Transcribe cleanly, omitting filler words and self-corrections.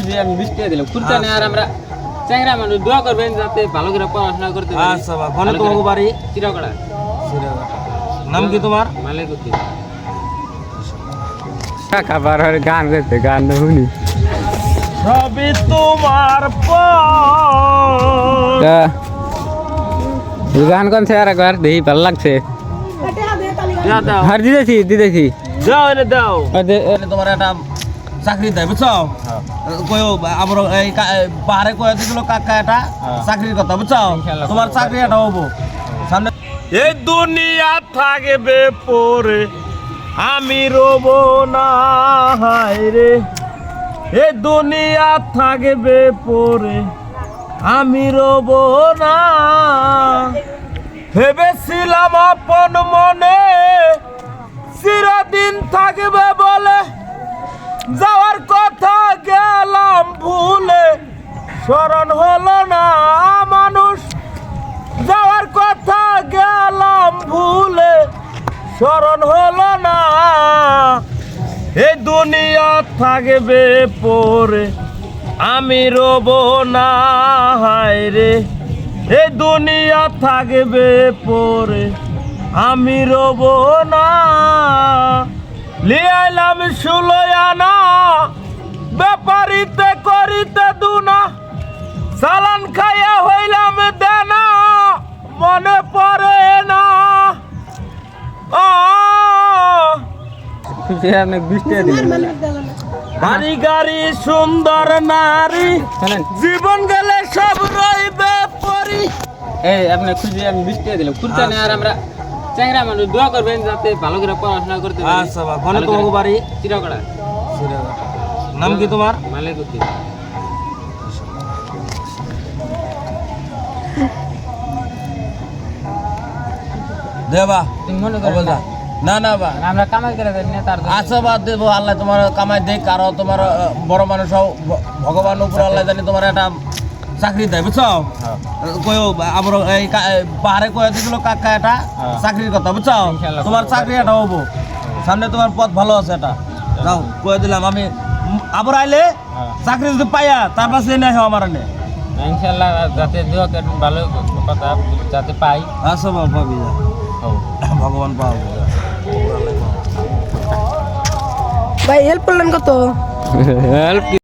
খুশি আমি 20 টাকা দিলাম খুরতা না আর আমরা চ্যাংরা মানুষ দোয়া করবেন যাতে ভালো করে পড়াশোনা করতে পারি। আচ্ছা বাবা, কোনে তোমার বাড়ি? চিরাগড়া। নাম কি তোমার? মালেকুতি। খাবার আর গান গাইতে গান শুনি সবই তোমার গান কোন আর একবার দেখি ভালো লাগছে। হার দিতেছি দাও এনে দাও। তোমার একটা চাকরি দেয় বুঝছো? কয়ও আমার এই পাহাড়ে কয়ে দিছিল কাকা এটা চাকরির কথা বুঝছো? তোমার চাকরি এটা হবো সামনে। এই দুনিয়া থাকবে পরে আমি রব না রে, এই দুনিয়া থাকবে পরে আমি রব না। ভেবেছিলাম আপন মনে চিরদিন থাকবে বলে, যাওয়ার কথা গেলাম ভুলে, স্মরণ হলো না মানুষ। যাওয়ার কথা গেলাম ভুলে, স্মরণ হলো না। এই দুনিয়া থাকবে পরে আমি রব না রে, এই দুনিয়া থাকবে পরে আমি রব না। লিয়াইলাম 16 আনা ব্যাপারিতে করিতে দুনা, চালান খাইয়া হইলাম দেনা মনে পড়ে না। খুশি আপনি 20 টাকা দিলেন বাড়ি গাড়ি সুন্দর নারী জীবন গেলে সব রইবে পরি। এই আপনি খুশি আমি 20 টাকা দিলাম খুরতা না আর আমরা চ্যাংরা মানুষ দোয়া করবেন যাতে ভালো করে পড়াশোনা করতে পারি। আচ্ছা বাবা, কোনে তোমার বাড়ি? চিরাগড়া। নাম কি তোমার? মালেকুতি। দেবা তুমি মনে করো না না না বা আমরা কামাই করে দেন না তার আচ্ছা বাদ দেবো, আল্লাহ তোমার কামাই দেখ। আরো তোমার বড় মানুষ হও, ভগবান উপর আল্লাহ জানি তোমার একটা চাকরি দেয় বুঝছো? কয়ও আমার এই পাহাড়ে কয়ে দিছিল কাকা এটা চাকরির কথা বুঝছো? তোমার চাকরি এটা হবো সামনে, তোমার পথ ভালো আছে এটা। যাও কয়ে দিলাম আমি আবার আইলে চাকরি যদি পাইয়া তার পাশে এনে আসো আমার এনে। ইনশাআল্লাহ যাতে দোয়া করেন ভালো কথা যাতে পাই। আচ্ছা বাবা পাবি যা, ভগবান পাবো। ভাই হেল্প করলেন কত? হেল্প